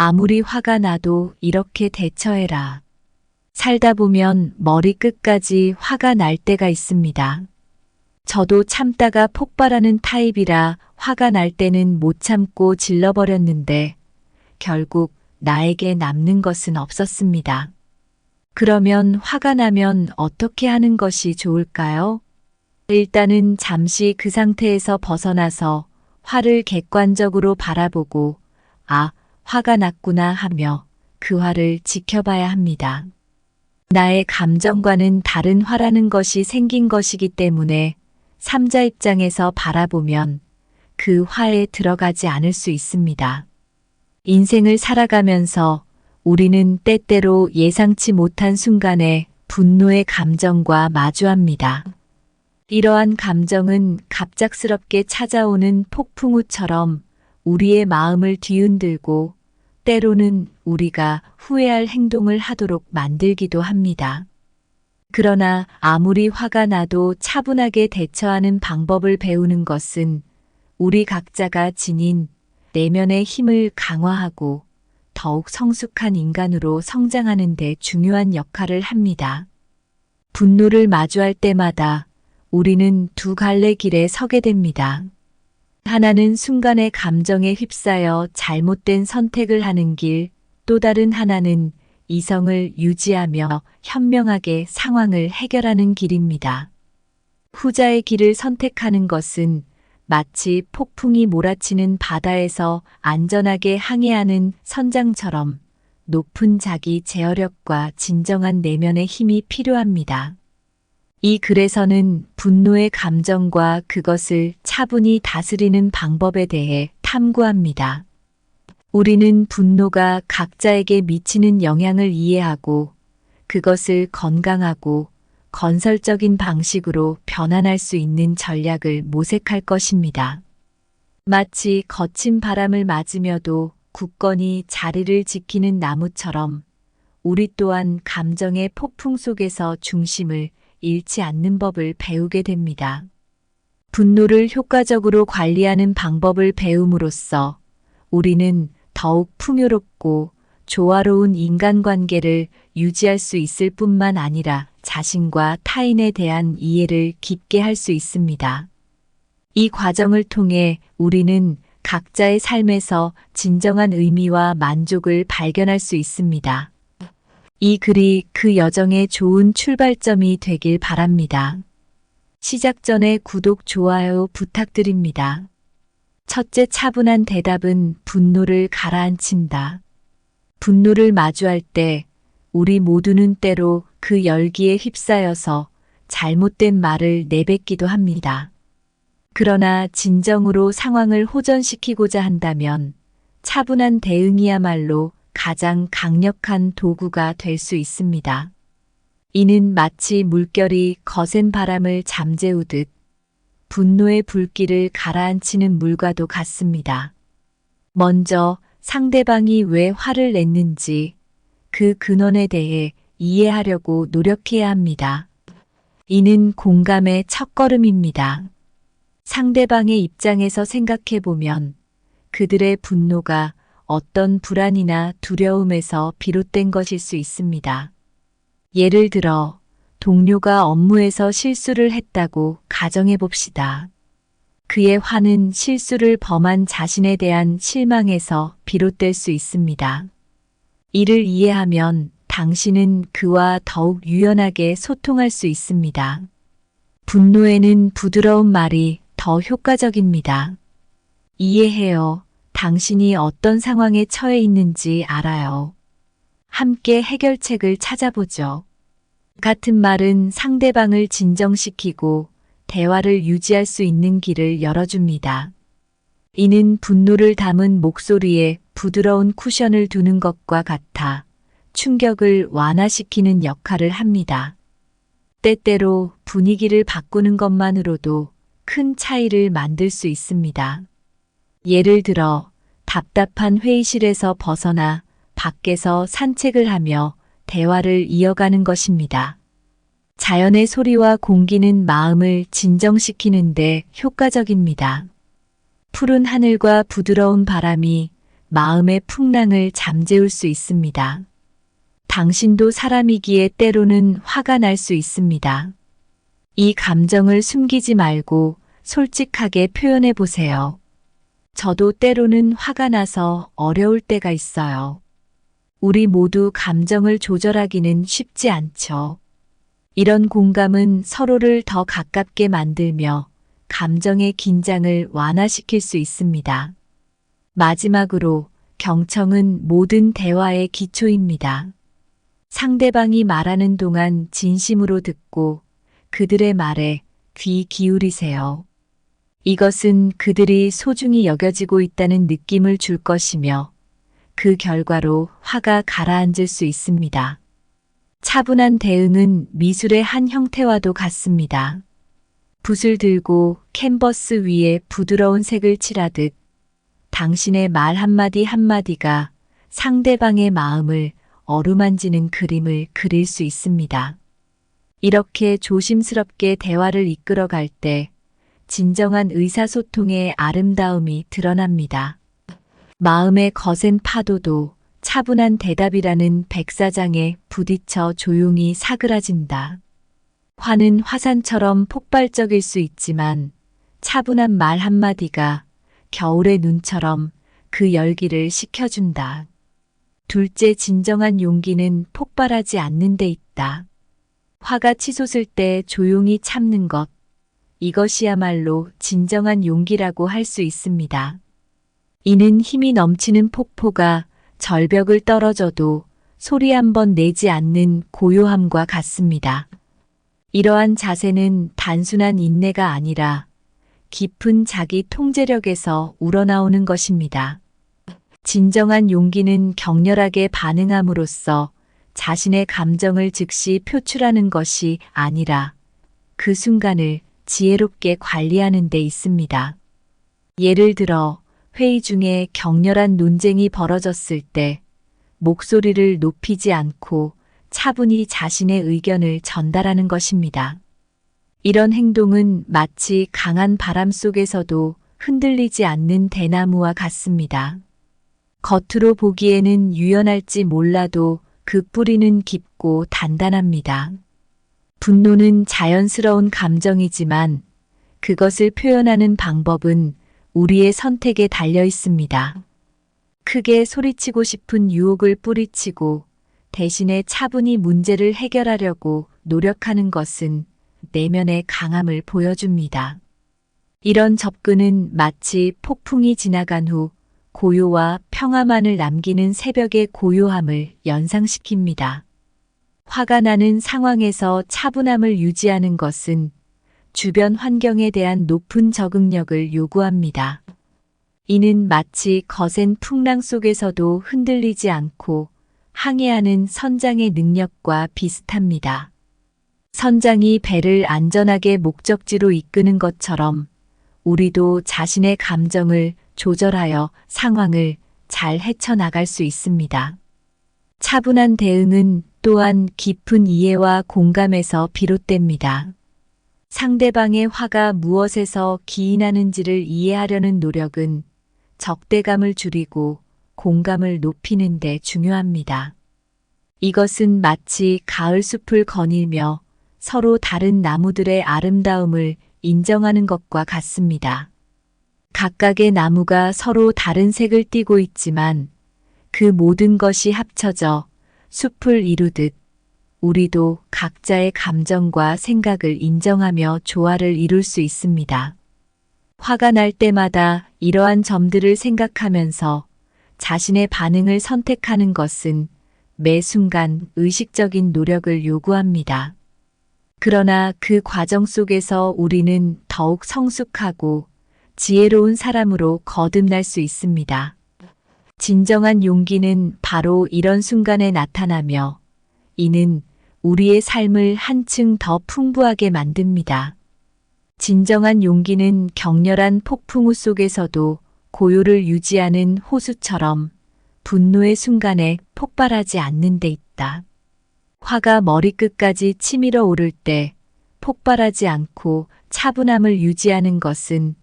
아무리 화가 나도 이렇게 대처해라. 살다 보면 머리끝까지 화가 날 때가 있습니다. 저도 참다가 폭발하는 타입이라 화가 날 때는 못 참고 질러버렸는데 결국 나에게 남는 것은 없었습니다. 그러면 화가 나면 어떻게 하는 것이 좋을까요? 일단은 잠시 그 상태에서 벗어나서 화를 객관적으로 바라보고 아, 화가 났구나 하며 그 화를 지켜봐야 합니다. 나의 감정과는 다른 화라는 것이 생긴 것이기 때문에 삼자 입장에서 바라보면 그 화에 들어가지 않을 수 있습니다. 인생을 살아가면서 우리는 때때로 예상치 못한 순간에 분노의 감정과 마주합니다. 이러한 감정은 갑작스럽게 찾아오는 폭풍우처럼 우리의 마음을 뒤흔들고 때로는 우리가 후회할 행동을 하도록 만들기도 합니다. 그러나 아무리 화가 나도 차분하게 대처하는 방법을 배우는 것은 우리 각자가 지닌 내면의 힘을 강화하고 더욱 성숙한 인간으로 성장하는 데 중요한 역할을 합니다. 분노를 마주할 때마다 우리는 두 갈래 길에 서게 됩니다. 하나는 순간의 감정에 휩싸여 잘못된 선택을 하는 길, 또 다른 하나는 이성을 유지하며 현명하게 상황을 해결하는 길입니다. 후자의 길을 선택하는 것은 마치 폭풍이 몰아치는 바다에서 안전하게 항해하는 선장처럼 높은 자기 제어력과 진정한 내면의 힘이 필요합니다. 이 글에서는 분노의 감정과 그것을 차분히 다스리는 방법에 대해 탐구합니다. 우리는 분노가 각자에게 미치는 영향을 이해하고 그것을 건강하고 건설적인 방식으로 변환할 수 있는 전략을 모색할 것입니다. 마치 거친 바람을 맞으며도 굳건히 자리를 지키는 나무처럼 우리 또한 감정의 폭풍 속에서 중심을 잃지 않는 법을 배우게 됩니다. 분노를 효과적으로 관리하는 방법을 배움으로써 우리는 더욱 풍요롭고 조화로운 인간관계를 유지할 수 있을 뿐만 아니라 자신과 타인에 대한 이해를 깊게 할 수 있습니다. 이 과정을 통해 우리는 각자의 삶에서 진정한 의미와 만족을 발견할 수 있습니다. 이 글이 그 여정의 좋은 출발점이 되길 바랍니다. 시작 전에 구독, 좋아요 부탁드립니다. 첫째, 차분한 대답은 분노를 가라앉힌다. 분노를 마주할 때 우리 모두는 때로 그 열기에 휩싸여서 잘못된 말을 내뱉기도 합니다. 그러나 진정으로 상황을 호전시키고자 한다면 차분한 대응이야말로 가장 강력한 도구가 될 수 있습니다. 이는 마치 물결이 거센 바람을 잠재우듯 분노의 불길을 가라앉히는 물과도 같습니다. 먼저 상대방이 왜 화를 냈는지 그 근원에 대해 이해하려고 노력해야 합니다. 이는 공감의 첫걸음입니다. 상대방의 입장에서 생각해보면 그들의 분노가 어떤 불안이나 두려움에서 비롯된 것일 수 있습니다. 예를 들어 동료가 업무에서 실수를 했다고 가정해 봅시다. 그의 화는 실수를 범한 자신에 대한 실망에서 비롯될 수 있습니다. 이를 이해하면 당신은 그와 더욱 유연하게 소통할 수 있습니다. 분노에는 부드러운 말이 더 효과적입니다. 이해해요. 당신이 어떤 상황에 처해 있는지 알아요. 함께 해결책을 찾아보죠. 같은 말은 상대방을 진정시키고 대화를 유지할 수 있는 길을 열어줍니다. 이는 분노를 담은 목소리에 부드러운 쿠션을 두는 것과 같아 충격을 완화시키는 역할을 합니다. 때때로 분위기를 바꾸는 것만으로도 큰 차이를 만들 수 있습니다. 예를 들어 답답한 회의실에서 벗어나 밖에서 산책을 하며 대화를 이어가는 것입니다. 자연의 소리와 공기는 마음을 진정시키는데 효과적입니다. 푸른 하늘과 부드러운 바람이 마음의 풍랑을 잠재울 수 있습니다. 당신도 사람이기에 때로는 화가 날 수 있습니다. 이 감정을 숨기지 말고 솔직하게 표현해 보세요. 저도 때로는 화가 나서 어려울 때가 있어요. 우리 모두 감정을 조절하기는 쉽지 않죠. 이런 공감은 서로를 더 가깝게 만들며 감정의 긴장을 완화시킬 수 있습니다. 마지막으로 경청은 모든 대화의 기초입니다. 상대방이 말하는 동안 진심으로 듣고 그들의 말에 귀 기울이세요. 이것은 그들이 소중히 여겨지고 있다는 느낌을 줄 것이며 그 결과로 화가 가라앉을 수 있습니다. 차분한 대응은 미술의 한 형태와도 같습니다. 붓을 들고 캔버스 위에 부드러운 색을 칠하듯 당신의 말 한마디 한마디가 상대방의 마음을 어루만지는 그림을 그릴 수 있습니다. 이렇게 조심스럽게 대화를 이끌어갈 때 진정한 의사소통의 아름다움이 드러납니다. 마음의 거센 파도도 차분한 대답이라는 백사장에 부딪혀 조용히 사그라진다. 화는 화산처럼 폭발적일 수 있지만 차분한 말 한마디가 겨울의 눈처럼 그 열기를 식혀준다. 둘째, 진정한 용기는 폭발하지 않는 데 있다. 화가 치솟을 때 조용히 참는 것, 이것이야말로 진정한 용기라고 할 수 있습니다. 이는 힘이 넘치는 폭포가 절벽을 떨어져도 소리 한 번 내지 않는 고요함과 같습니다. 이러한 자세는 단순한 인내가 아니라 깊은 자기 통제력에서 우러나오는 것입니다. 진정한 용기는 격렬하게 반응함으로써 자신의 감정을 즉시 표출하는 것이 아니라 그 순간을 지혜롭게 관리하는 데 있습니다. 예를 들어 회의 중에 격렬한 논쟁이 벌어졌을 때 목소리를 높이지 않고 차분히 자신의 의견을 전달하는 것입니다. 이런 행동은 마치 강한 바람 속에서도 흔들리지 않는 대나무와 같습니다. 겉으로 보기에는 유연할지 몰라도 그 뿌리는 깊고 단단합니다. 분노는 자연스러운 감정이지만 그것을 표현하는 방법은 우리의 선택에 달려 있습니다. 크게 소리치고 싶은 유혹을 뿌리치고 대신에 차분히 문제를 해결하려고 노력하는 것은 내면의 강함을 보여줍니다. 이런 접근은 마치 폭풍이 지나간 후 고요와 평화만을 남기는 새벽의 고요함을 연상시킵니다. 화가 나는 상황에서 차분함을 유지하는 것은 주변 환경에 대한 높은 적응력을 요구합니다. 이는 마치 거센 풍랑 속에서도 흔들리지 않고 항해하는 선장의 능력과 비슷합니다. 선장이 배를 안전하게 목적지로 이끄는 것처럼 우리도 자신의 감정을 조절하여 상황을 잘 헤쳐나갈 수 있습니다. 차분한 대응은 또한 깊은 이해와 공감에서 비롯됩니다. 상대방의 화가 무엇에서 기인하는지를 이해하려는 노력은 적대감을 줄이고 공감을 높이는 데 중요합니다. 이것은 마치 가을 숲을 거닐며 서로 다른 나무들의 아름다움을 인정하는 것과 같습니다. 각각의 나무가 서로 다른 색을 띠고 있지만 그 모든 것이 합쳐져 숲을 이루듯 우리도 각자의 감정과 생각을 인정하며 조화를 이룰 수 있습니다. 화가 날 때마다 이러한 점들을 생각하면서 자신의 반응을 선택하는 것은 매 순간 의식적인 노력을 요구합니다. 그러나 그 과정 속에서 우리는 더욱 성숙하고 지혜로운 사람으로 거듭날 수 있습니다. 진정한 용기는 바로 이런 순간에 나타나며 이는 우리의 삶을 한층 더 풍부하게 만듭니다. 진정한 용기는 격렬한 폭풍우 속에서도 고요를 유지하는 호수처럼 분노의 순간에 폭발하지 않는 데 있다. 화가 머리끝까지 치밀어 오를 때 폭발하지 않고 차분함을 유지하는 것은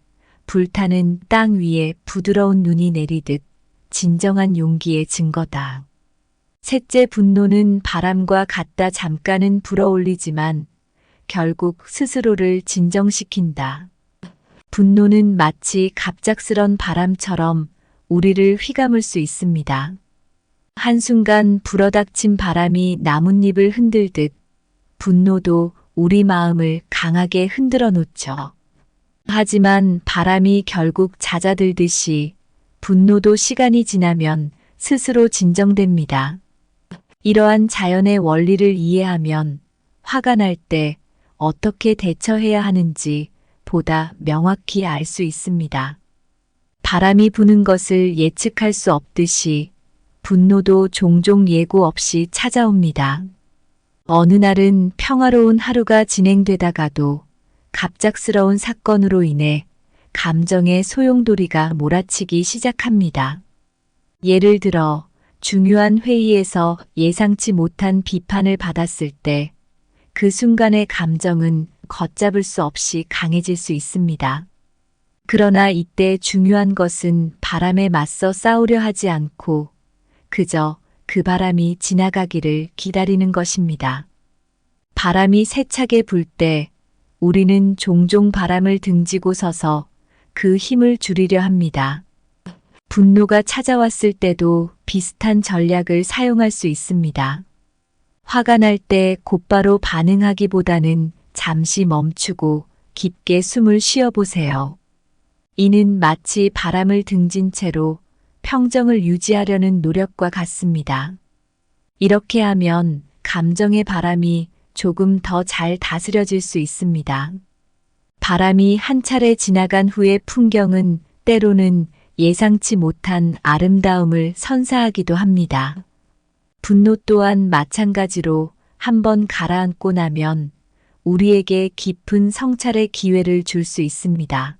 불타는 땅 위에 부드러운 눈이 내리듯 진정한 용기의 증거다. 셋째, 분노는 바람과 같다. 잠깐은 불어올리지만 결국 스스로를 진정시킨다. 분노는 마치 갑작스런 바람처럼 우리를 휘감을 수 있습니다. 한순간 불어닥친 바람이 나뭇잎을 흔들듯 분노도 우리 마음을 강하게 흔들어 놓죠. 하지만 바람이 결국 잦아들듯이 분노도 시간이 지나면 스스로 진정됩니다. 이러한 자연의 원리를 이해하면 화가 날 때 어떻게 대처해야 하는지 보다 명확히 알 수 있습니다. 바람이 부는 것을 예측할 수 없듯이 분노도 종종 예고 없이 찾아옵니다. 어느 날은 평화로운 하루가 진행되다가도 갑작스러운 사건으로 인해 감정의 소용돌이가 몰아치기 시작합니다. 예를 들어 중요한 회의에서 예상치 못한 비판을 받았을 때 그 순간의 감정은 걷잡을 수 없이 강해질 수 있습니다. 그러나 이때 중요한 것은 바람에 맞서 싸우려 하지 않고 그저 그 바람이 지나가기를 기다리는 것입니다. 바람이 세차게 불 때 우리는 종종 바람을 등지고 서서 그 힘을 줄이려 합니다. 분노가 찾아왔을 때도 비슷한 전략을 사용할 수 있습니다. 화가 날 때 곧바로 반응하기보다는 잠시 멈추고 깊게 숨을 쉬어보세요. 이는 마치 바람을 등진 채로 평정을 유지하려는 노력과 같습니다. 이렇게 하면 감정의 바람이 조금 더 잘 다스려질 수 있습니다. 바람이 한 차례 지나간 후의 풍경은 때로는 예상치 못한 아름다움을 선사하기도 합니다. 분노 또한 마찬가지로 한번 가라앉고 나면 우리에게 깊은 성찰의 기회를 줄 수 있습니다.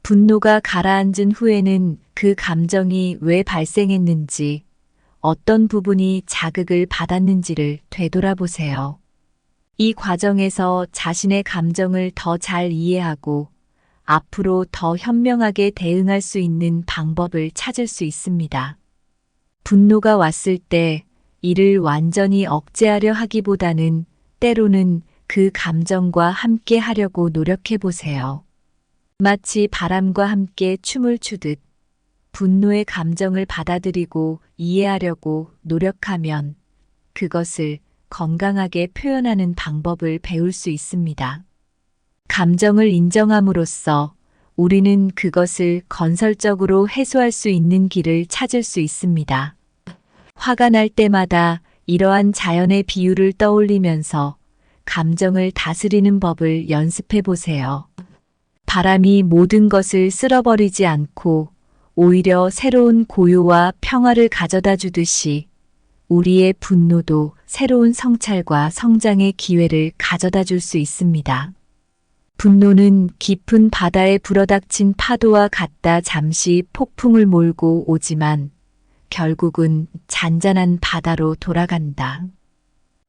분노가 가라앉은 후에는 그 감정이 왜 발생했는지, 어떤 부분이 자극을 받았는지를 되돌아보세요. 이 과정에서 자신의 감정을 더 잘 이해하고 앞으로 더 현명하게 대응할 수 있는 방법을 찾을 수 있습니다. 분노가 왔을 때 이를 완전히 억제하려 하기보다는 때로는 그 감정과 함께 하려고 노력해 보세요. 마치 바람과 함께 춤을 추듯 분노의 감정을 받아들이고 이해하려고 노력하면 그것을 건강하게 표현하는 방법을 배울 수 있습니다. 감정을 인정함으로써 우리는 그것을 건설적으로 해소할 수 있는 길을 찾을 수 있습니다. 화가 날 때마다 이러한 자연의 비유를 떠올리면서 감정을 다스리는 법을 연습해 보세요. 바람이 모든 것을 쓸어버리지 않고 오히려 새로운 고요와 평화를 가져다 주듯이 우리의 분노도 새로운 성찰과 성장의 기회를 가져다 줄 수 있습니다. 분노는 깊은 바다에 불어닥친 파도와 같다. 잠시 폭풍을 몰고 오지만 결국은 잔잔한 바다로 돌아간다.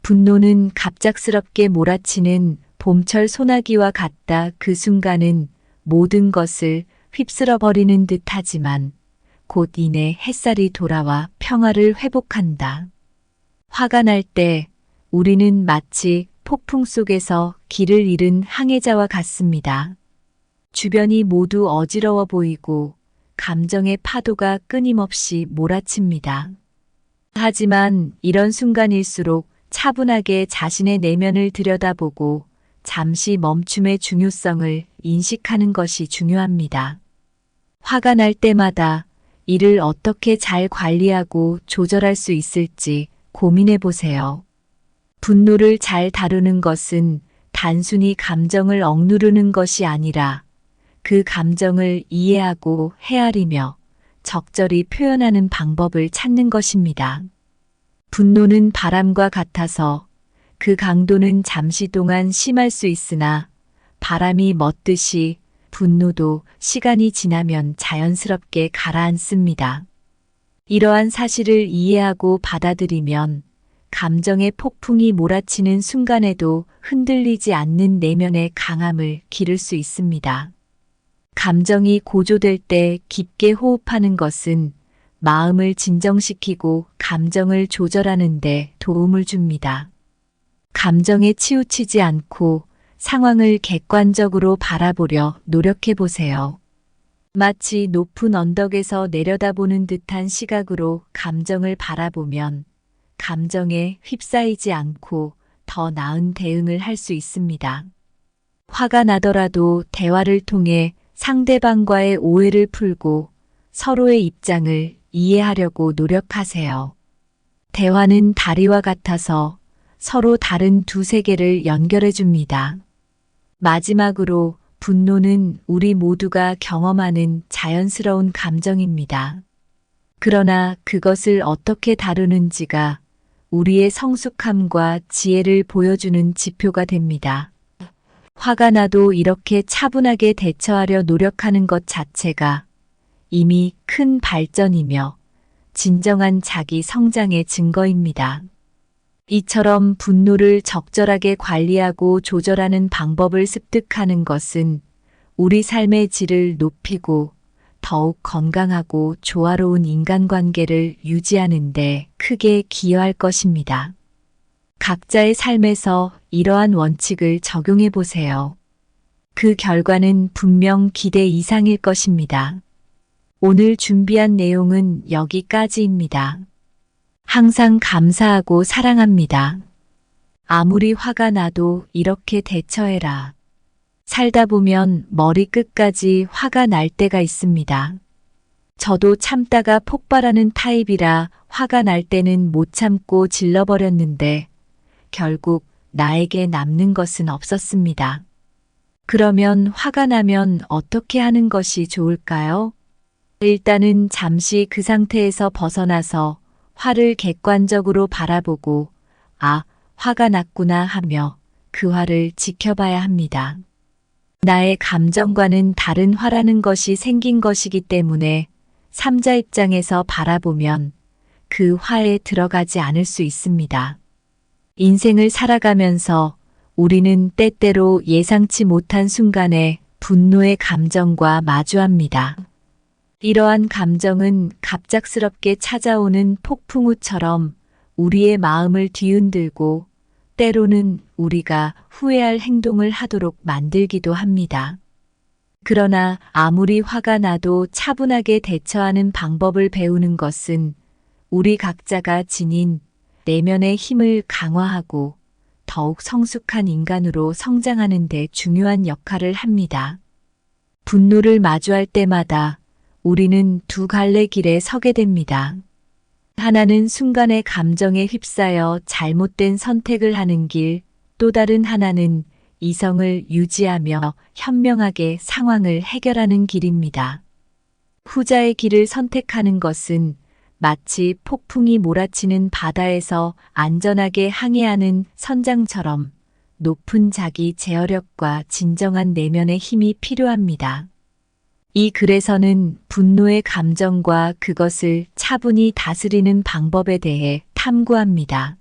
분노는 갑작스럽게 몰아치는 봄철 소나기와 같다. 그 순간은 모든 것을 휩쓸어 버리는 듯 하지만 곧 이내 햇살이 돌아와 평화를 회복한다. 화가 날 때 우리는 마치 폭풍 속에서 길을 잃은 항해자와 같습니다. 주변이 모두 어지러워 보이고 감정의 파도가 끊임없이 몰아칩니다. 하지만 이런 순간일수록 차분하게 자신의 내면을 들여다보고 잠시 멈춤의 중요성을 인식하는 것이 중요합니다. 화가 날 때마다 이를 어떻게 잘 관리하고 조절할 수 있을지 고민해 보세요. 분노를 잘 다루는 것은 단순히 감정을 억누르는 것이 아니라 그 감정을 이해하고 헤아리며 적절히 표현하는 방법을 찾는 것입니다. 분노는 바람과 같아서 그 강도는 잠시 동안 심할 수 있으나 바람이 멎듯이 분노도 시간이 지나면 자연스럽게 가라앉습니다. 이러한 사실을 이해하고 받아들이면 감정의 폭풍이 몰아치는 순간에도 흔들리지 않는 내면의 강함을 기를 수 있습니다. 감정이 고조될 때 깊게 호흡하는 것은 마음을 진정시키고 감정을 조절하는 데 도움을 줍니다. 감정에 치우치지 않고 상황을 객관적으로 바라보려 노력해 보세요. 마치 높은 언덕에서 내려다보는 듯한 시각으로 감정을 바라보면 감정에 휩싸이지 않고 더 나은 대응을 할 수 있습니다. 화가 나더라도 대화를 통해 상대방과의 오해를 풀고 서로의 입장을 이해하려고 노력하세요. 대화는 다리와 같아서 서로 다른 두 세계를 연결해 줍니다. 마지막으로 분노는 우리 모두가 경험하는 자연스러운 감정입니다. 그러나 그것을 어떻게 다루는지가 우리의 성숙함과 지혜를 보여주는 지표가 됩니다. 화가 나도 이렇게 차분하게 대처하려 노력하는 것 자체가 이미 큰 발전이며 진정한 자기 성장의 증거입니다. 이처럼 분노를 적절하게 관리하고 조절하는 방법을 습득하는 것은 우리 삶의 질을 높이고 더욱 건강하고 조화로운 인간관계를 유지하는 데 크게 기여할 것입니다. 각자의 삶에서 이러한 원칙을 적용해 보세요. 그 결과는 분명 기대 이상일 것입니다. 오늘 준비한 내용은 여기까지입니다. 항상 감사하고 사랑합니다. 아무리 화가 나도 이렇게 대처해라. 살다 보면 머리 끝까지 화가 날 때가 있습니다. 저도 참다가 폭발하는 타입이라 화가 날 때는 못 참고 질러버렸는데 결국 나에게 남는 것은 없었습니다. 그러면 화가 나면 어떻게 하는 것이 좋을까요? 일단은 잠시 그 상태에서 벗어나서 화를 객관적으로 바라보고 화가 났구나 하며 그 화를 지켜봐야 합니다. 나의 감정과는 다른 화라는 것이 생긴 것이기 때문에 삼자 입장에서 바라보면 그 화에 들어가지 않을 수 있습니다. 인생을 살아가면서 우리는 때때로 예상치 못한 순간에 분노의 감정과 마주합니다. 이러한 감정은 갑작스럽게 찾아오는 폭풍우처럼 우리의 마음을 뒤흔들고 때로는 우리가 후회할 행동을 하도록 만들기도 합니다. 그러나 아무리 화가 나도 차분하게 대처하는 방법을 배우는 것은 우리 각자가 지닌 내면의 힘을 강화하고 더욱 성숙한 인간으로 성장하는 데 중요한 역할을 합니다. 분노를 마주할 때마다 우리는 두 갈래 길에 서게 됩니다. 하나는 순간의 감정에 휩싸여 잘못된 선택을 하는 길, 또 다른 하나는 이성을 유지하며 현명하게 상황을 해결하는 길입니다. 후자의 길을 선택하는 것은 마치 폭풍이 몰아치는 바다에서 안전하게 항해하는 선장처럼 높은 자기 제어력과 진정한 내면의 힘이 필요합니다. 이 글에서는 분노의 감정과 그것을 차분히 다스리는 방법에 대해 탐구합니다.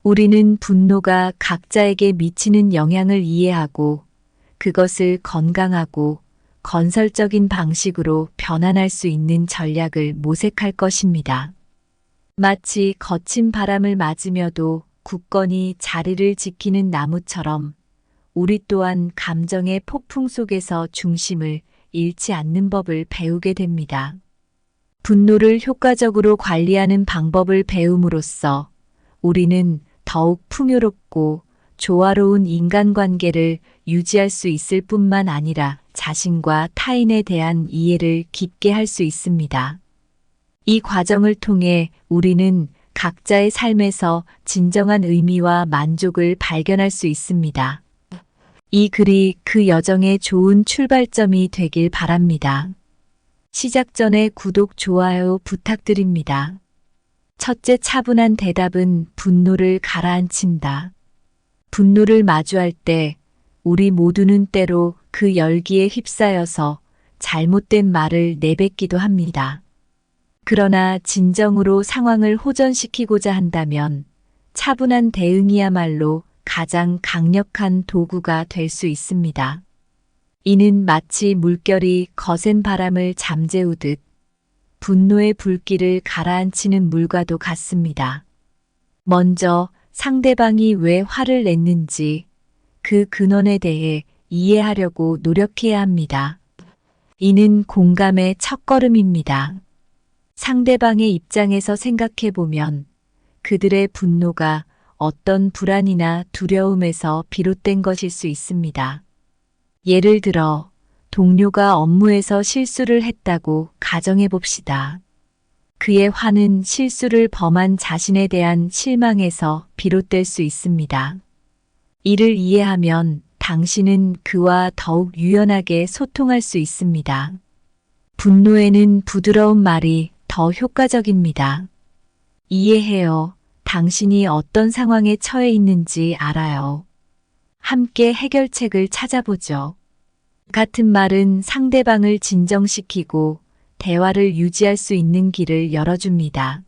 우리는 분노가 각자에게 미치는 영향을 이해하고 그것을 건강하고 건설적인 방식으로 변환할 수 있는 전략을 모색할 것입니다. 마치 거친 바람을 맞으며도 굳건히 자리를 지키는 나무처럼 우리 또한 감정의 폭풍 속에서 중심을 잃지 않는 법을 배우게 됩니다. 분노를 효과적으로 관리하는 방법을 배움으로써 우리는 더욱 풍요롭고 조화로운 인간관계를 유지할 수 있을 뿐만 아니라 자신과 타인에 대한 이해를 깊게 할 수 있습니다. 이 과정을 통해 우리는 각자의 삶에서 진정한 의미와 만족을 발견할 수 있습니다. 이 글이 그 여정의 좋은 출발점이 되길 바랍니다. 시작 전에 구독, 좋아요 부탁드립니다. 첫째, 차분한 대답은 분노를 가라앉힌다. 분노를 마주할 때 우리 모두는 때로 그 열기에 휩싸여서 잘못된 말을 내뱉기도 합니다. 그러나 진정으로 상황을 호전시키고자 한다면 차분한 대응이야말로 가장 강력한 도구가 될 수 있습니다. 이는 마치 물결이 거센 바람을 잠재우듯 분노의 불길을 가라앉히는 물과도 같습니다. 먼저 상대방이 왜 화를 냈는지 그 근원에 대해 이해하려고 노력해야 합니다. 이는 공감의 첫걸음입니다. 상대방의 입장에서 생각해 보면 그들의 분노가 어떤 불안이나 두려움에서 비롯된 것일 수 있습니다. 예를 들어 동료가 업무에서 실수를 했다고 가정해 봅시다. 그의 화는 실수를 범한 자신에 대한 실망에서 비롯될 수 있습니다. 이를 이해하면 당신은 그와 더욱 유연하게 소통할 수 있습니다. 분노에는 부드러운 말이 더 효과적입니다. 이해해요. 당신이 어떤 상황에 처해 있는지 알아요. 함께 해결책을 찾아보죠. 같은 말은 상대방을 진정시키고 대화를 유지할 수 있는 길을 열어줍니다.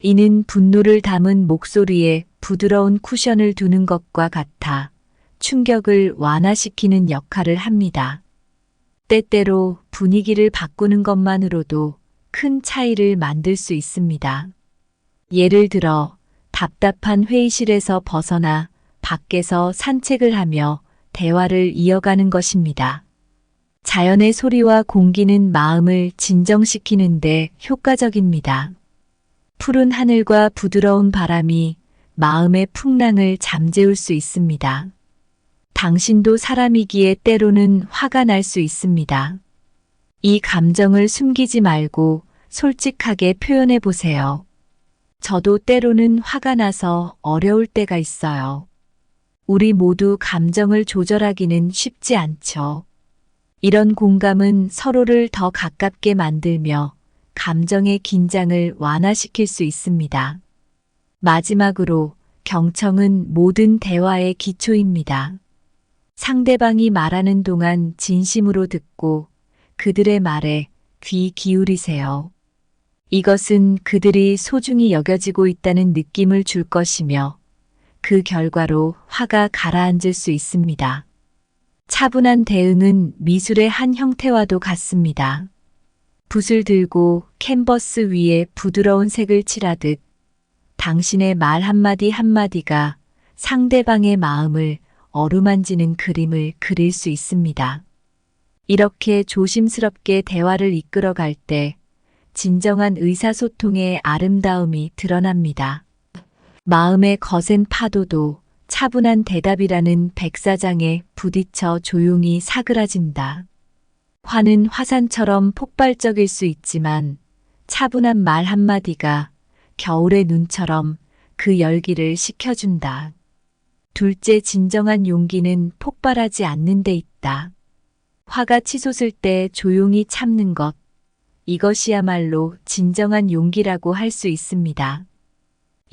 이는 분노를 담은 목소리에 부드러운 쿠션을 두는 것과 같아 충격을 완화시키는 역할을 합니다. 때때로 분위기를 바꾸는 것만으로도 큰 차이를 만들 수 있습니다. 예를 들어 답답한 회의실에서 벗어나 밖에서 산책을 하며 대화를 이어가는 것입니다. 자연의 소리와 공기는 마음을 진정시키는데 효과적입니다. 푸른 하늘과 부드러운 바람이 마음의 풍랑을 잠재울 수 있습니다. 당신도 사람이기에 때로는 화가 날 수 있습니다. 이 감정을 숨기지 말고 솔직하게 표현해 보세요. 저도 때로는 화가 나서 어려울 때가 있어요. 우리 모두 감정을 조절하기는 쉽지 않죠. 이런 공감은 서로를 더 가깝게 만들며 감정의 긴장을 완화시킬 수 있습니다. 마지막으로 경청은 모든 대화의 기초입니다. 상대방이 말하는 동안 진심으로 듣고 그들의 말에 귀 기울이세요. 이것은 그들이 소중히 여겨지고 있다는 느낌을 줄 것이며 그 결과로 화가 가라앉을 수 있습니다. 차분한 대응은 미술의 한 형태와도 같습니다. 붓을 들고 캔버스 위에 부드러운 색을 칠하듯 당신의 말 한마디 한마디가 상대방의 마음을 어루만지는 그림을 그릴 수 있습니다. 이렇게 조심스럽게 대화를 이끌어갈 때 진정한 의사소통의 아름다움이 드러납니다. 마음의 거센 파도도 차분한 대답이라는 백사장에 부딪혀 조용히 사그라진다. 화는 화산처럼 폭발적일 수 있지만 차분한 말 한마디가 겨울의 눈처럼 그 열기를 식혀준다. 둘째, 진정한 용기는 폭발하지 않는 데 있다. 화가 치솟을 때 조용히 참는 것, 이것이야말로 진정한 용기라고 할 수 있습니다.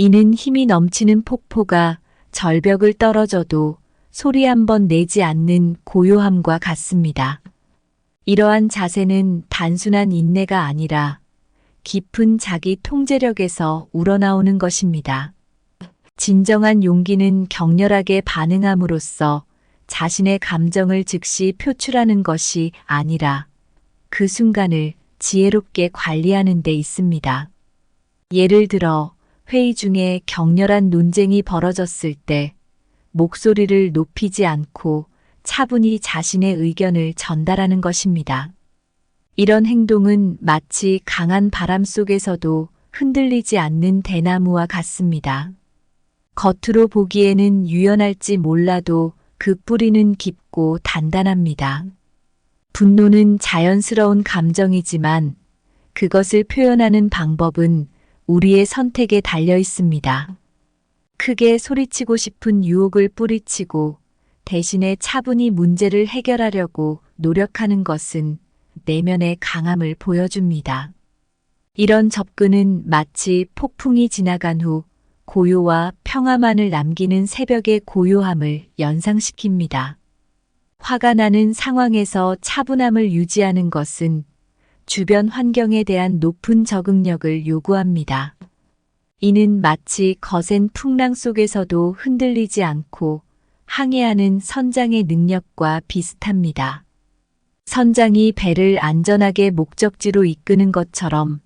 이는 힘이 넘치는 폭포가 절벽을 떨어져도 소리 한 번 내지 않는 고요함과 같습니다. 이러한 자세는 단순한 인내가 아니라 깊은 자기 통제력에서 우러나오는 것입니다. 진정한 용기는 격렬하게 반응함으로써 자신의 감정을 즉시 표출하는 것이 아니라 그 순간을 지혜롭게 관리하는 데 있습니다. 예를 들어 회의 중에 격렬한 논쟁이 벌어졌을 때 목소리를 높이지 않고 차분히 자신의 의견을 전달하는 것입니다. 이런 행동은 마치 강한 바람 속에서도 흔들리지 않는 대나무와 같습니다. 겉으로 보기에는 유연할지 몰라도 그 뿌리는 깊고 단단합니다. 분노는 자연스러운 감정이지만 그것을 표현하는 방법은 우리의 선택에 달려 있습니다. 크게 소리치고 싶은 유혹을 뿌리치고 대신에 차분히 문제를 해결하려고 노력하는 것은 내면의 강함을 보여줍니다. 이런 접근은 마치 폭풍이 지나간 후 고요와 평화만을 남기는 새벽의 고요함을 연상시킵니다. 화가 나는 상황에서 차분함을 유지하는 것은 주변 환경에 대한 높은 적응력을 요구합니다. 이는 마치 거센 풍랑 속에서도 흔들리지 않고 항해하는 선장의 능력과 비슷합니다. 선장이 배를 안전하게 목적지로 이끄는 것처럼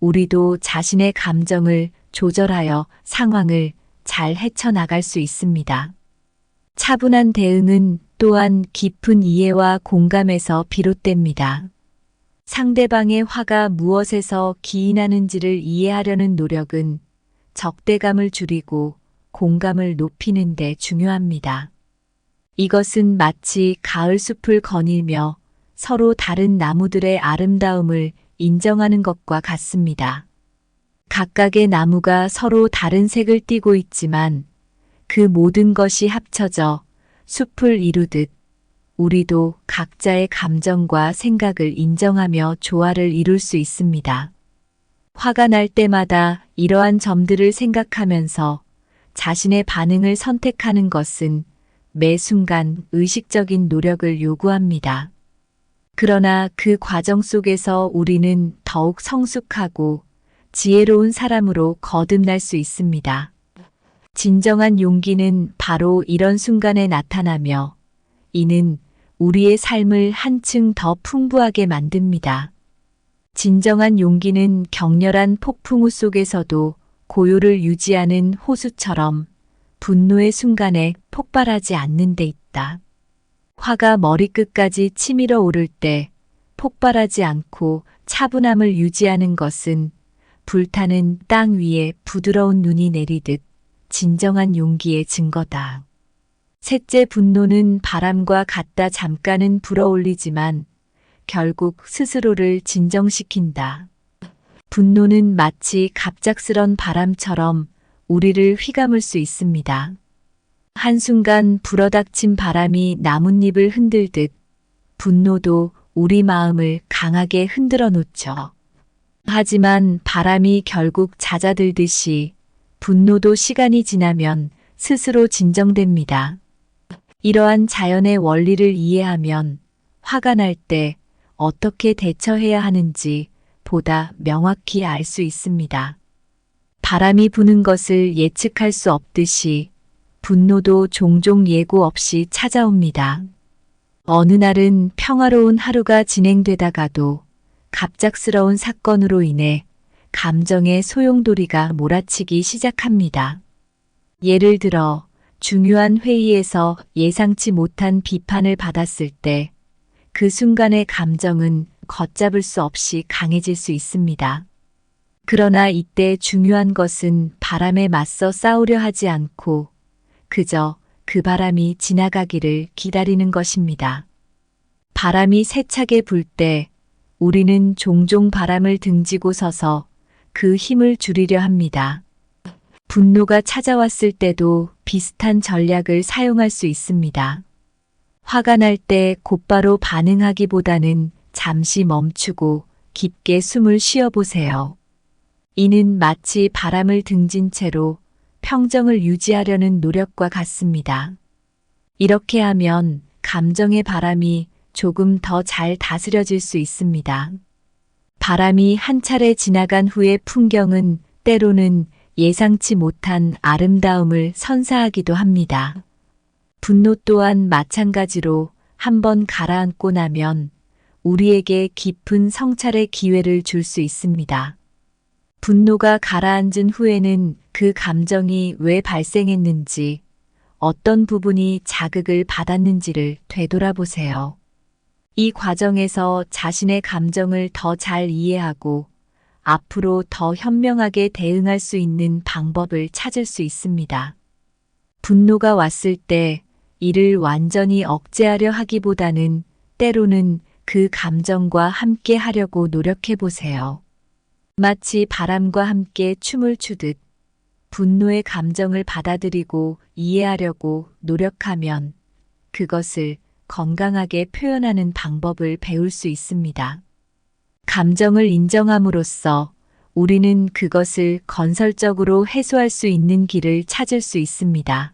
우리도 자신의 감정을 조절하여 상황을 잘 헤쳐나갈 수 있습니다. 차분한 대응은 또한 깊은 이해와 공감에서 비롯됩니다. 상대방의 화가 무엇에서 기인하는지를 이해하려는 노력은 적대감을 줄이고 공감을 높이는 데 중요합니다. 이것은 마치 가을 숲을 거닐며 서로 다른 나무들의 아름다움을 인정하는 것과 같습니다. 각각의 나무가 서로 다른 색을 띠고 있지만 그 모든 것이 합쳐져 숲을 이루듯 우리도 각자의 감정과 생각을 인정하며 조화를 이룰 수 있습니다. 화가 날 때마다 이러한 점들을 생각하면서 자신의 반응을 선택하는 것은 매 순간 의식적인 노력을 요구합니다. 그러나 그 과정 속에서 우리는 더욱 성숙하고 지혜로운 사람으로 거듭날 수 있습니다. 진정한 용기는 바로 이런 순간에 나타나며 이는 우리의 삶을 한층 더 풍부하게 만듭니다. 진정한 용기는 격렬한 폭풍우 속에서도 고요를 유지하는 호수처럼 분노의 순간에 폭발하지 않는 데 있다. 화가 머리끝까지 치밀어 오를 때 폭발하지 않고 차분함을 유지하는 것은 불타는 땅 위에 부드러운 눈이 내리듯 진정한 용기의 증거다. 셋째, 분노는 바람과 같다. 잠깐은 불어올리지만 결국 스스로를 진정시킨다. 분노는 마치 갑작스런 바람처럼 우리를 휘감을 수 있습니다. 한순간 불어닥친 바람이 나뭇잎을 흔들듯 분노도 우리 마음을 강하게 흔들어 놓죠. 하지만 바람이 결국 잦아들듯이 분노도 시간이 지나면 스스로 진정됩니다. 이러한 자연의 원리를 이해하면 화가 날 때 어떻게 대처해야 하는지 보다 명확히 알 수 있습니다. 바람이 부는 것을 예측할 수 없듯이 분노도 종종 예고 없이 찾아옵니다. 어느 날은 평화로운 하루가 진행되다가도 갑작스러운 사건으로 인해 감정의 소용돌이가 몰아치기 시작합니다. 예를 들어 중요한 회의에서 예상치 못한 비판을 받았을 때 그 순간의 감정은 걷잡을 수 없이 강해질 수 있습니다. 그러나 이때 중요한 것은 바람에 맞서 싸우려 하지 않고 그저 그 바람이 지나가기를 기다리는 것입니다. 바람이 세차게 불 때 우리는 종종 바람을 등지고 서서 그 힘을 줄이려 합니다. 분노가 찾아왔을 때도 비슷한 전략을 사용할 수 있습니다. 화가 날 때 곧바로 반응하기보다는 잠시 멈추고 깊게 숨을 쉬어보세요. 이는 마치 바람을 등진 채로 평정을 유지하려는 노력과 같습니다. 이렇게 하면 감정의 바람이 조금 더 잘 다스려질 수 있습니다. 바람이 한 차례 지나간 후의 풍경은 때로는 예상치 못한 아름다움을 선사하기도 합니다. 분노 또한 마찬가지로 한번 가라앉고 나면 우리에게 깊은 성찰의 기회를 줄 수 있습니다. 분노가 가라앉은 후에는 그 감정이 왜 발생했는지, 어떤 부분이 자극을 받았는지를 되돌아보세요. 이 과정에서 자신의 감정을 더 잘 이해하고 앞으로 더 현명하게 대응할 수 있는 방법을 찾을 수 있습니다. 분노가 왔을 때 이를 완전히 억제하려 하기보다는 때로는 그 감정과 함께 하려고 노력해 보세요. 마치 바람과 함께 춤을 추듯 분노의 감정을 받아들이고 이해하려고 노력하면 그것을 건강하게 표현하는 방법을 배울 수 있습니다. 감정을 인정함으로써 우리는 그것을 건설적으로 해소할 수 있는 길을 찾을 수 있습니다.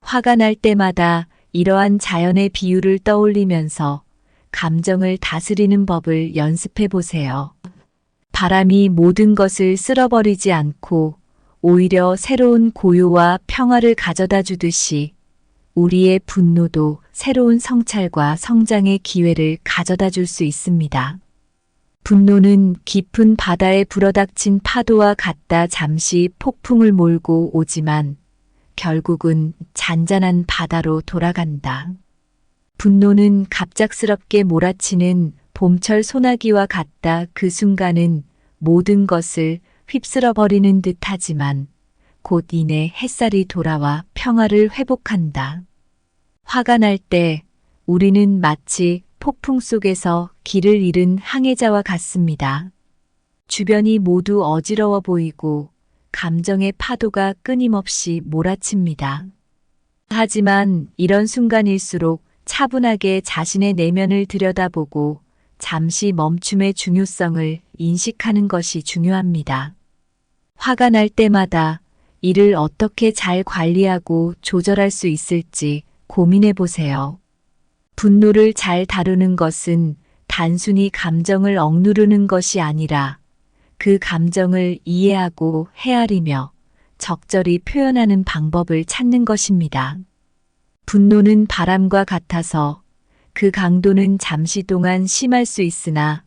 화가 날 때마다 이러한 자연의 비유를 떠올리면서 감정을 다스리는 법을 연습해 보세요. 바람이 모든 것을 쓸어버리지 않고 오히려 새로운 고요와 평화를 가져다 주듯이 우리의 분노도 새로운 성찰과 성장의 기회를 가져다 줄 수 있습니다. 분노는 깊은 바다에 불어닥친 파도와 같다 잠시 폭풍을 몰고 오지만 결국은 잔잔한 바다로 돌아간다. 분노는 갑작스럽게 몰아치는 봄철 소나기와 같다. 그 순간은 모든 것을 휩쓸어버리는 듯하지만 곧 이내 햇살이 돌아와 평화를 회복한다. 화가 날 때 우리는 마치 폭풍 속에서 길을 잃은 항해자와 같습니다. 주변이 모두 어지러워 보이고 감정의 파도가 끊임없이 몰아칩니다. 하지만 이런 순간일수록 차분하게 자신의 내면을 들여다보고 잠시 멈춤의 중요성을 인식하는 것이 중요합니다. 화가 날 때마다 이를 어떻게 잘 관리하고 조절할 수 있을지 고민해 보세요. 분노를 잘 다루는 것은 단순히 감정을 억누르는 것이 아니라 그 감정을 이해하고 헤아리며 적절히 표현하는 방법을 찾는 것입니다. 분노는 바람과 같아서 그 강도는 잠시 동안 심할 수 있으나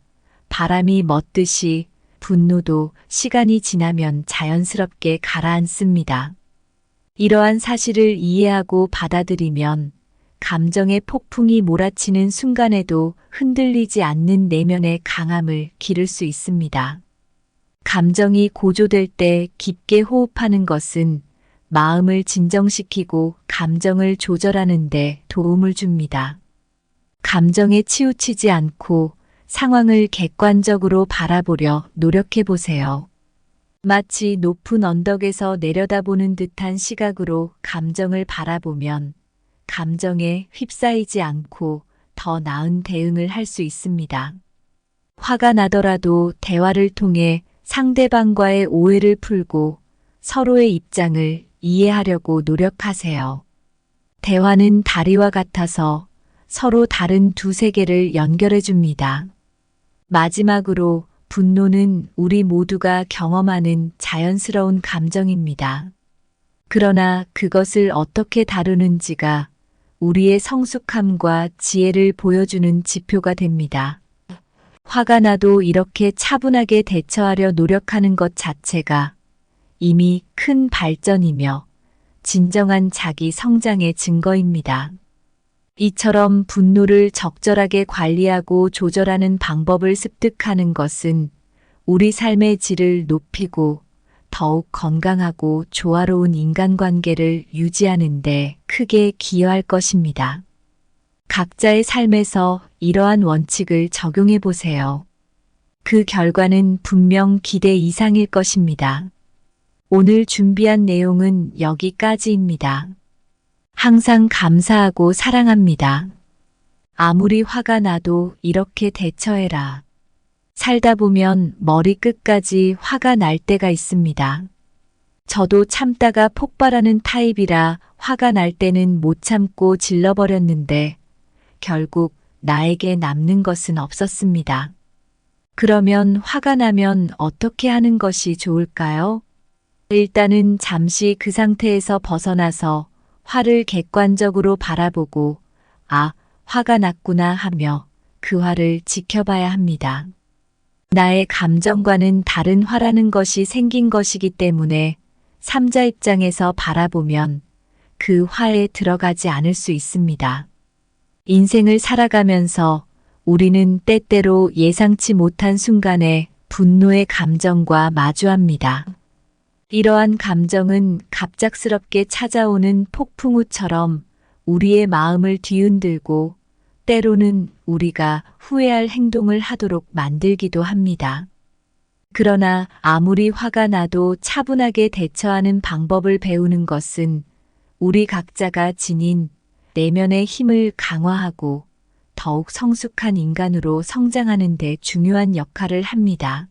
바람이 멎듯이 분노도 시간이 지나면 자연스럽게 가라앉습니다. 이러한 사실을 이해하고 받아들이면 감정의 폭풍이 몰아치는 순간에도 흔들리지 않는 내면의 강함을 기를 수 있습니다. 감정이 고조될 때 깊게 호흡하는 것은 마음을 진정시키고 감정을 조절하는 데 도움을 줍니다. 감정에 치우치지 않고 상황을 객관적으로 바라보려 노력해 보세요. 마치 높은 언덕에서 내려다보는 듯한 시각으로 감정을 바라보면 감정에 휩싸이지 않고 더 나은 대응을 할 수 있습니다. 화가 나더라도 대화를 통해 상대방과의 오해를 풀고 서로의 입장을 이해하려고 노력하세요. 대화는 다리와 같아서 서로 다른 두 세계를 연결해 줍니다. 마지막으로 분노는 우리 모두가 경험하는 자연스러운 감정입니다. 그러나 그것을 어떻게 다루는지가 우리의 성숙함과 지혜를 보여주는 지표가 됩니다. 화가 나도 이렇게 차분하게 대처하려 노력하는 것 자체가 이미 큰 발전이며 진정한 자기 성장의 증거입니다. 이처럼 분노를 적절하게 관리하고 조절하는 방법을 습득하는 것은 우리 삶의 질을 높이고 더욱 건강하고 조화로운 인간관계를 유지하는 데 크게 기여할 것입니다. 각자의 삶에서 이러한 원칙을 적용해 보세요. 그 결과는 분명 기대 이상일 것입니다. 오늘 준비한 내용은 여기까지입니다. 항상 감사하고 사랑합니다. 아무리 화가 나도 이렇게 대처해라. 살다 보면 머리 끝까지 화가 날 때가 있습니다. 저도 참다가 폭발하는 타입이라 화가 날 때는 못 참고 질러버렸는데 결국 나에게 남는 것은 없었습니다. 그러면 화가 나면 어떻게 하는 것이 좋을까요? 일단은 잠시 그 상태에서 벗어나서 화를 객관적으로 바라보고 화가 났구나 하며 그 화를 지켜봐야 합니다. 나의 감정과는 다른 화라는 것이 생긴 것이기 때문에 삼자 입장에서 바라보면 그 화에 들어가지 않을 수 있습니다. 인생을 살아가면서 우리는 때때로 예상치 못한 순간에 분노의 감정과 마주합니다. 이러한 감정은 갑작스럽게 찾아오는 폭풍우처럼 우리의 마음을 뒤흔들고 때로는 우리가 후회할 행동을 하도록 만들기도 합니다. 그러나 아무리 화가 나도 차분하게 대처하는 방법을 배우는 것은 우리 각자가 지닌 내면의 힘을 강화하고 더욱 성숙한 인간으로 성장하는 데 중요한 역할을 합니다.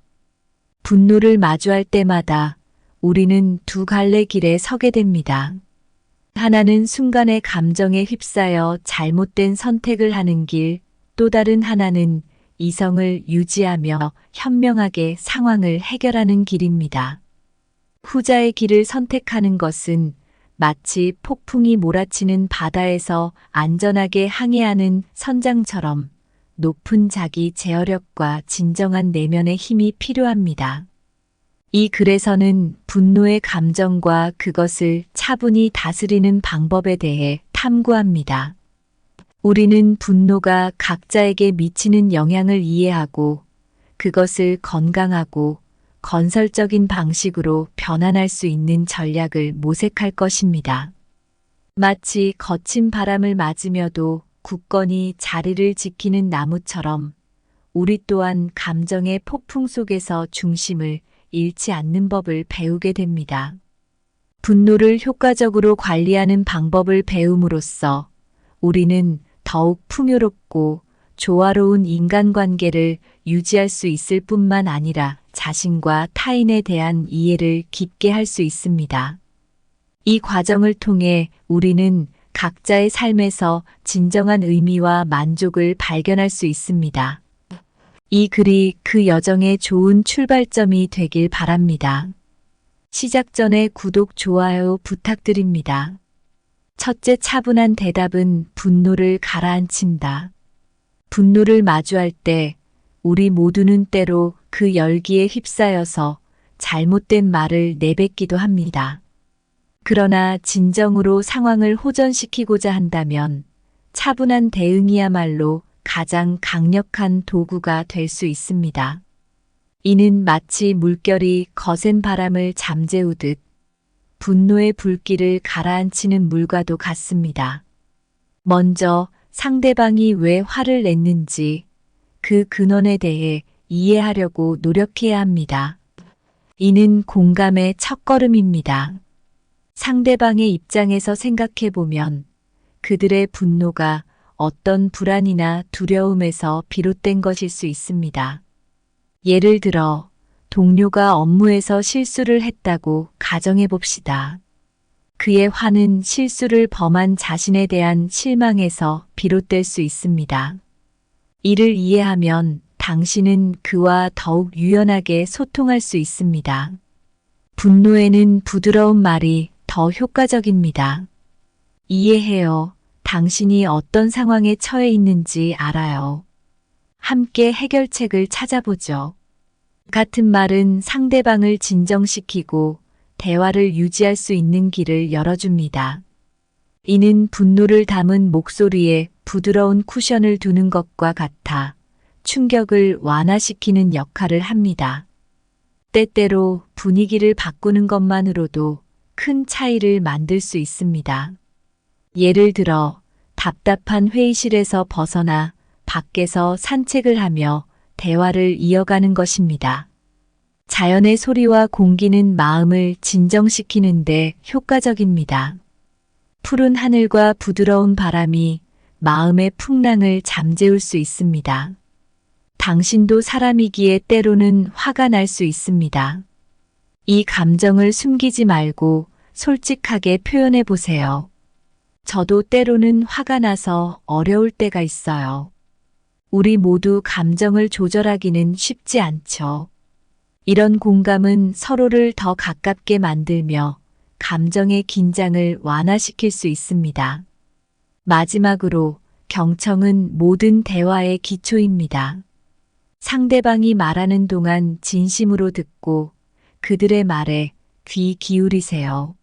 분노를 마주할 때마다 우리는 두 갈래 길에 서게 됩니다. 하나는 순간의 감정에 휩싸여 잘못된 선택을 하는 길, 또 다른 하나는 이성을 유지하며 현명하게 상황을 해결하는 길입니다. 후자의 길을 선택하는 것은 마치 폭풍이 몰아치는 바다에서 안전하게 항해하는 선장처럼 높은 자기 제어력과 진정한 내면의 힘이 필요합니다. 이 글에서는 분노의 감정과 그것을 차분히 다스리는 방법에 대해 탐구합니다. 우리는 분노가 각자에게 미치는 영향을 이해하고 그것을 건강하고 건설적인 방식으로 변환할 수 있는 전략을 모색할 것입니다. 마치 거친 바람을 맞으며도 굳건히 자리를 지키는 나무처럼 우리 또한 감정의 폭풍 속에서 중심을 잃지 않는 법을 배우게 됩니다. 분노를 효과적으로 관리하는 방법을 배움으로써 우리는 더욱 풍요롭고 조화로운 인간관계를 유지할 수 있을 뿐만 아니라 자신과 타인에 대한 이해를 깊게 할 수 있습니다. 이 과정을 통해 우리는 각자의 삶에서 진정한 의미와 만족을 발견할 수 있습니다. 이 글이 그 여정의 좋은 출발점이 되길 바랍니다. 시작 전에 구독, 좋아요 부탁드립니다. 첫째, 차분한 대답은 분노를 가라앉힌다. 분노를 마주할 때 우리 모두는 때로 그 열기에 휩싸여서 잘못된 말을 내뱉기도 합니다. 그러나 진정으로 상황을 호전시키고자 한다면 차분한 대응이야말로 가장 강력한 도구가 될 수 있습니다. 이는 마치 물결이 거센 바람을 잠재우듯 분노의 불길을 가라앉히는 물과도 같습니다. 먼저 상대방이 왜 화를 냈는지 그 근원에 대해 이해하려고 노력해야 합니다. 이는 공감의 첫걸음입니다. 상대방의 입장에서 생각해 보면 그들의 분노가 어떤 불안이나 두려움에서 비롯된 것일 수 있습니다. 예를 들어 동료가 업무에서 실수를 했다고 가정해 봅시다. 그의 화는 실수를 범한 자신에 대한 실망에서 비롯될 수 있습니다. 이를 이해하면 당신은 그와 더욱 유연하게 소통할 수 있습니다. 분노에는 부드러운 말이 더 효과적입니다. 이해해요. 당신이 어떤 상황에 처해 있는지 알아요. 함께 해결책을 찾아보죠. 같은 말은 상대방을 진정시키고 대화를 유지할 수 있는 길을 열어줍니다. 이는 분노를 담은 목소리에 부드러운 쿠션을 두는 것과 같아 충격을 완화시키는 역할을 합니다. 때때로 분위기를 바꾸는 것만으로도 큰 차이를 만들 수 있습니다. 예를 들어 답답한 회의실에서 벗어나 밖에서 산책을 하며 대화를 이어가는 것입니다. 자연의 소리와 공기는 마음을 진정시키는데 효과적입니다. 푸른 하늘과 부드러운 바람이 마음의 풍랑을 잠재울 수 있습니다. 당신도 사람이기에 때로는 화가 날 수 있습니다. 이 감정을 숨기지 말고 솔직하게 표현해 보세요. 저도 때로는 화가 나서 어려울 때가 있어요. 우리 모두 감정을 조절하기는 쉽지 않죠. 이런 공감은 서로를 더 가깝게 만들며 감정의 긴장을 완화시킬 수 있습니다. 마지막으로 경청은 모든 대화의 기초입니다. 상대방이 말하는 동안 진심으로 듣고 그들의 말에 귀 기울이세요.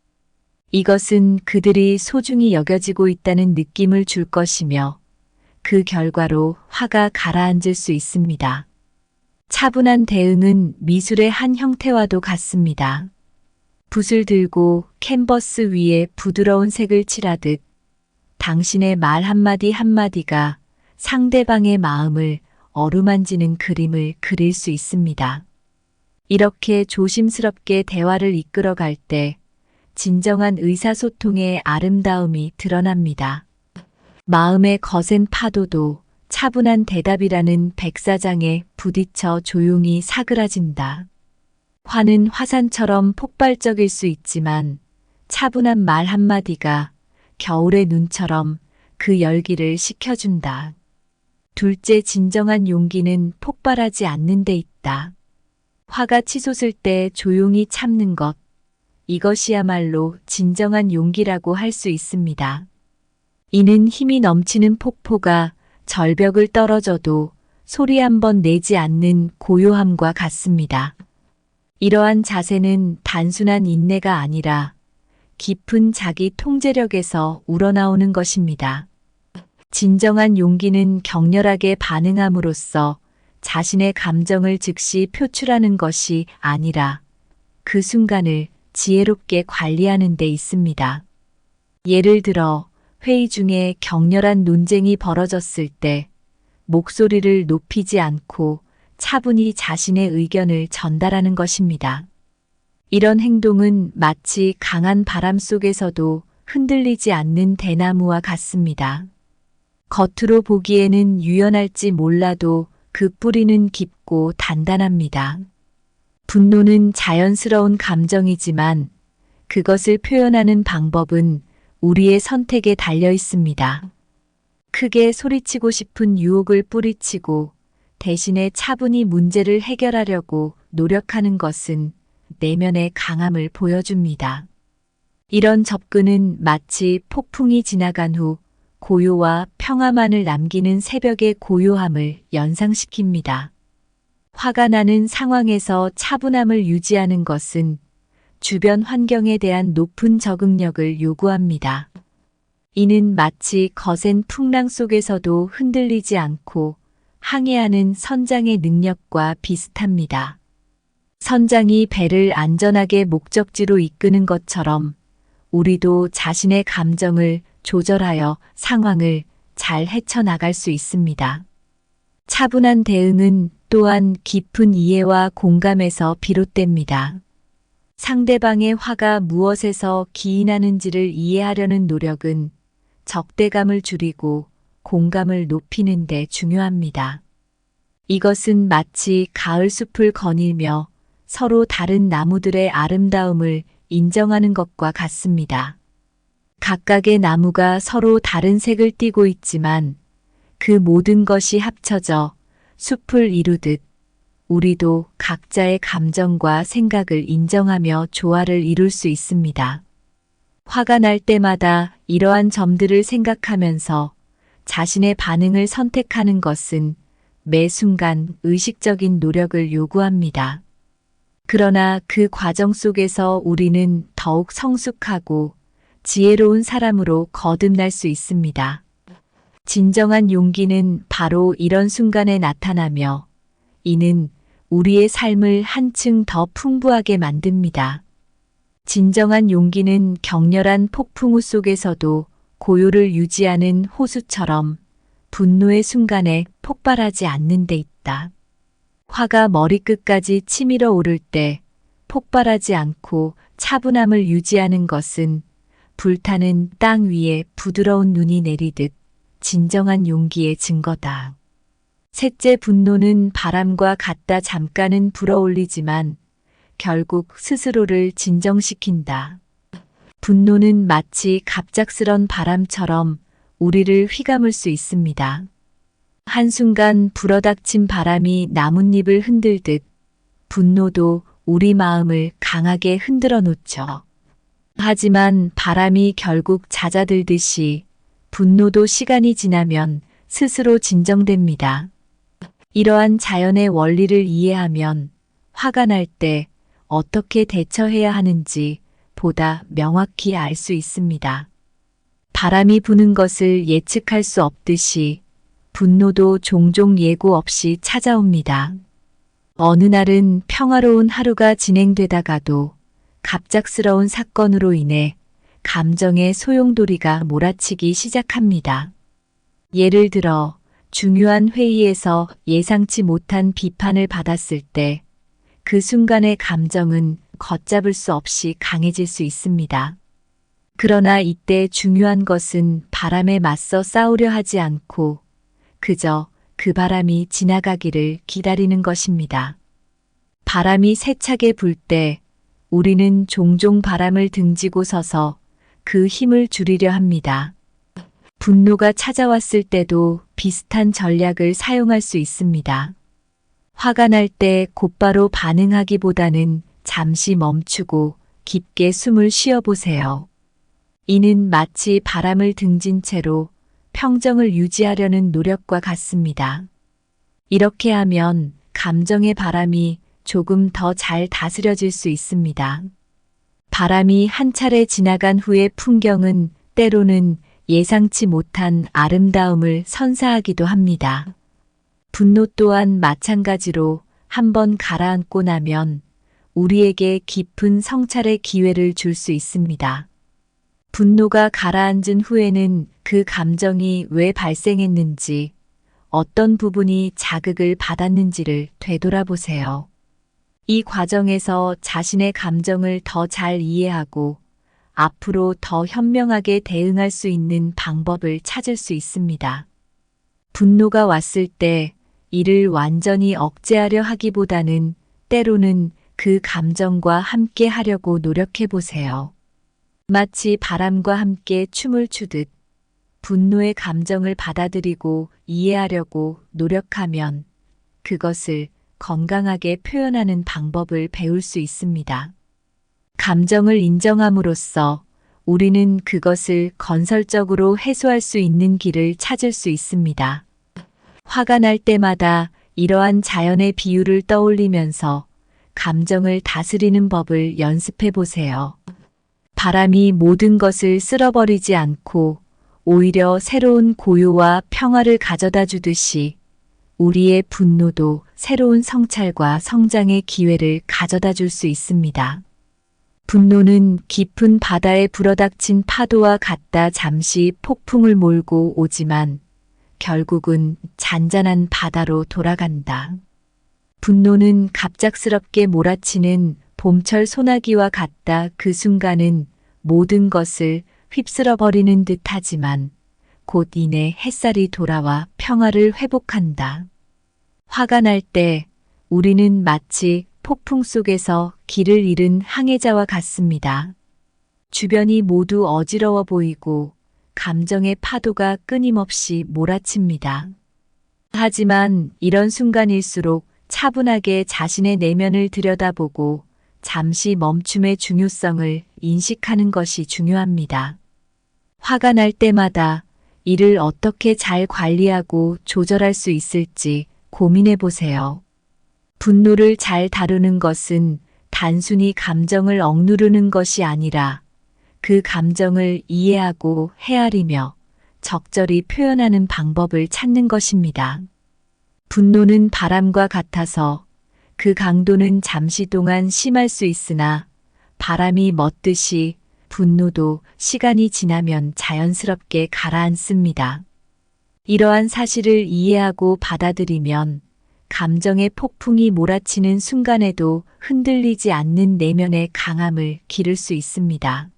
이것은 그들이 소중히 여겨지고 있다는 느낌을 줄 것이며 그 결과로 화가 가라앉을 수 있습니다. 차분한 대응은 미술의 한 형태와도 같습니다. 붓을 들고 캔버스 위에 부드러운 색을 칠하듯 당신의 말 한마디 한마디가 상대방의 마음을 어루만지는 그림을 그릴 수 있습니다. 이렇게 조심스럽게 대화를 이끌어갈 때 진정한 의사소통의 아름다움이 드러납니다. 마음의 거센 파도도 차분한 대답이라는 백사장에 부딪혀 조용히 사그라진다. 화는 화산처럼 폭발적일 수 있지만 차분한 말 한마디가 겨울의 눈처럼 그 열기를 식혀준다. 둘째, 진정한 용기는 폭발하지 않는 데 있다. 화가 치솟을 때 조용히 참는 것. 이것이야말로 진정한 용기라고 할 수 있습니다. 이는 힘이 넘치는 폭포가 절벽을 떨어져도 소리 한 번 내지 않는 고요함과 같습니다. 이러한 자세는 단순한 인내가 아니라 깊은 자기 통제력에서 우러나오는 것입니다. 진정한 용기는 격렬하게 반응함으로써 자신의 감정을 즉시 표출하는 것이 아니라 그 순간을 지혜롭게 관리하는 데 있습니다. 예를 들어 회의 중에 격렬한 논쟁이 벌어졌을 때 목소리를 높이지 않고 차분히 자신의 의견을 전달하는 것입니다. 이런 행동은 마치 강한 바람 속에서도 흔들리지 않는 대나무와 같습니다. 겉으로 보기에는 유연할지 몰라도 그 뿌리는 깊고 단단합니다. 분노는 자연스러운 감정이지만 그것을 표현하는 방법은 우리의 선택에 달려 있습니다. 크게 소리치고 싶은 유혹을 뿌리치고 대신에 차분히 문제를 해결하려고 노력하는 것은 내면의 강함을 보여줍니다. 이런 접근은 마치 폭풍이 지나간 후 고요와 평화만을 남기는 새벽의 고요함을 연상시킵니다. 화가 나는 상황에서 차분함을 유지하는 것은 주변 환경에 대한 높은 적응력을 요구합니다. 이는 마치 거센 풍랑 속에서도 흔들리지 않고 항해하는 선장의 능력과 비슷합니다. 선장이 배를 안전하게 목적지로 이끄는 것처럼 우리도 자신의 감정을 조절하여 상황을 잘 헤쳐나갈 수 있습니다. 차분한 대응은 또한 깊은 이해와 공감에서 비롯됩니다. 상대방의 화가 무엇에서 기인하는지를 이해하려는 노력은 적대감을 줄이고 공감을 높이는 데 중요합니다. 이것은 마치 가을 숲을 거닐며 서로 다른 나무들의 아름다움을 인정하는 것과 같습니다. 각각의 나무가 서로 다른 색을 띠고 있지만 그 모든 것이 합쳐져 숲을 이루듯 우리도 각자의 감정과 생각을 인정하며 조화를 이룰 수 있습니다. 화가 날 때마다 이러한 점들을 생각하면서 자신의 반응을 선택하는 것은 매 순간 의식적인 노력을 요구합니다. 그러나 그 과정 속에서 우리는 더욱 성숙하고 지혜로운 사람으로 거듭날 수 있습니다. 진정한 용기는 바로 이런 순간에 나타나며 이는 우리의 삶을 한층 더 풍부하게 만듭니다. 진정한 용기는 격렬한 폭풍우 속에서도 고요를 유지하는 호수처럼 분노의 순간에 폭발하지 않는 데 있다. 화가 머리끝까지 치밀어 오를 때 폭발하지 않고 차분함을 유지하는 것은 불타는 땅 위에 부드러운 눈이 내리듯 진정한 용기의 증거다. 셋째, 분노는 바람과 같다. 잠깐은 불어올리지만 결국 스스로를 진정시킨다. 분노는 마치 갑작스런 바람처럼 우리를 휘감을 수 있습니다. 한순간 불어닥친 바람이 나뭇잎을 흔들듯 분노도 우리 마음을 강하게 흔들어 놓죠. 하지만 바람이 결국 잦아들듯이 분노도 시간이 지나면 스스로 진정됩니다. 이러한 자연의 원리를 이해하면 화가 날 때 어떻게 대처해야 하는지 보다 명확히 알 수 있습니다. 바람이 부는 것을 예측할 수 없듯이 분노도 종종 예고 없이 찾아옵니다. 어느 날은 평화로운 하루가 진행되다가도 갑작스러운 사건으로 인해 감정의 소용돌이가 몰아치기 시작합니다. 예를 들어 중요한 회의에서 예상치 못한 비판을 받았을 때 그 순간의 감정은 걷잡을 수 없이 강해질 수 있습니다. 그러나 이때 중요한 것은 바람에 맞서 싸우려 하지 않고 그저 그 바람이 지나가기를 기다리는 것입니다. 바람이 세차게 불 때 우리는 종종 바람을 등지고 서서 그 힘을 줄이려 합니다. 분노가 찾아왔을 때도 비슷한 전략을 사용할 수 있습니다. 화가 날 때 곧바로 반응하기보다는 잠시 멈추고 깊게 숨을 쉬어 보세요. 이는 마치 바람을 등진 채로 평정을 유지하려는 노력과 같습니다. 이렇게 하면 감정의 바람이 조금 더 잘 다스려질 수 있습니다. 바람이 한 차례 지나간 후의 풍경은 때로는 예상치 못한 아름다움을 선사하기도 합니다. 분노 또한 마찬가지로 한번 가라앉고 나면 우리에게 깊은 성찰의 기회를 줄 수 있습니다. 분노가 가라앉은 후에는 그 감정이 왜 발생했는지, 어떤 부분이 자극을 받았는지를 되돌아보세요. 이 과정에서 자신의 감정을 더 잘 이해하고 앞으로 더 현명하게 대응할 수 있는 방법을 찾을 수 있습니다. 분노가 왔을 때 이를 완전히 억제하려 하기보다는 때로는 그 감정과 함께 하려고 노력해 보세요. 마치 바람과 함께 춤을 추듯 분노의 감정을 받아들이고 이해하려고 노력하면 그것을 건강하게 표현하는 방법을 배울 수 있습니다. 감정을 인정함으로써 우리는 그것을 건설적으로 해소할 수 있는 길을 찾을 수 있습니다. 화가 날 때마다 이러한 자연의 비유를 떠올리면서 감정을 다스리는 법을 연습해 보세요. 바람이 모든 것을 쓸어버리지 않고 오히려 새로운 고요와 평화를 가져다 주듯이 우리의 분노도 새로운 성찰과 성장의 기회를 가져다 줄 수 있습니다. 분노는 깊은 바다에 불어닥친 파도와 같다 잠시 폭풍을 몰고 오지만 결국은 잔잔한 바다로 돌아간다. 분노는 갑작스럽게 몰아치는 봄철 소나기와 같다. 그 순간은 모든 것을 휩쓸어 버리는 듯 하지만 곧 이내 햇살이 돌아와 평화를 회복한다. 화가 날 때 우리는 마치 폭풍 속에서 길을 잃은 항해자와 같습니다. 주변이 모두 어지러워 보이고 감정의 파도가 끊임없이 몰아칩니다. 하지만 이런 순간일수록 차분하게 자신의 내면을 들여다보고 잠시 멈춤의 중요성을 인식하는 것이 중요합니다. 화가 날 때마다 이를 어떻게 잘 관리하고 조절할 수 있을지 고민해 보세요. 분노를 잘 다루는 것은 단순히 감정을 억누르는 것이 아니라 그 감정을 이해하고 헤아리며 적절히 표현하는 방법을 찾는 것입니다. 분노는 바람과 같아서 그 강도는 잠시 동안 심할 수 있으나 바람이 멎듯이 분노도 시간이 지나면 자연스럽게 가라앉습니다. 이러한 사실을 이해하고 받아들이면 감정의 폭풍이 몰아치는 순간에도 흔들리지 않는 내면의 강함을 기를 수 있습니다.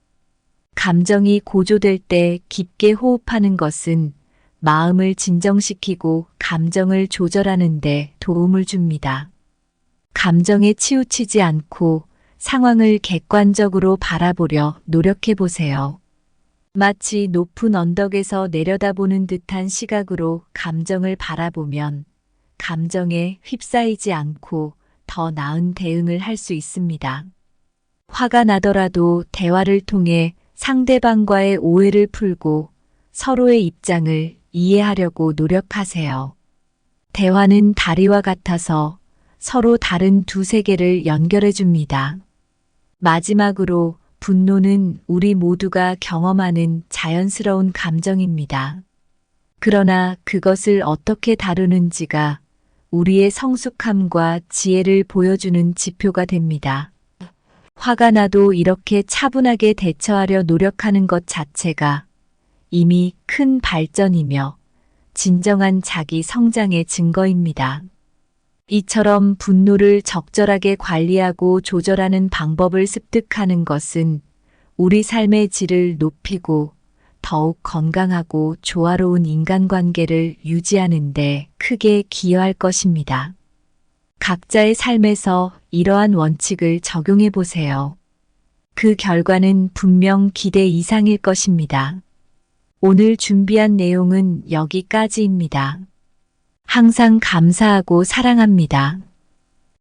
감정이 고조될 때 깊게 호흡하는 것은 마음을 진정시키고 감정을 조절하는 데 도움을 줍니다. 감정에 치우치지 않고 상황을 객관적으로 바라보려 노력해 보세요. 마치 높은 언덕에서 내려다보는 듯한 시각으로 감정을 바라보면 감정에 휩싸이지 않고 더 나은 대응을 할 수 있습니다. 화가 나더라도 대화를 통해 상대방과의 오해를 풀고 서로의 입장을 이해하려고 노력하세요. 대화는 다리와 같아서 서로 다른 두 세계를 연결해 줍니다. 마지막으로 분노는 우리 모두가 경험하는 자연스러운 감정입니다. 그러나 그것을 어떻게 다루는지가 우리의 성숙함과 지혜를 보여주는 지표가 됩니다. 화가 나도 이렇게 차분하게 대처하려 노력하는 것 자체가 이미 큰 발전이며 진정한 자기 성장의 증거입니다. 이처럼 분노를 적절하게 관리하고 조절하는 방법을 습득하는 것은 우리 삶의 질을 높이고 더욱 건강하고 조화로운 인간관계를 유지하는 데 크게 기여할 것입니다. 각자의 삶에서 이러한 원칙을 적용해 보세요. 그 결과는 분명 기대 이상일 것입니다. 오늘 준비한 내용은 여기까지입니다. 항상 감사하고 사랑합니다.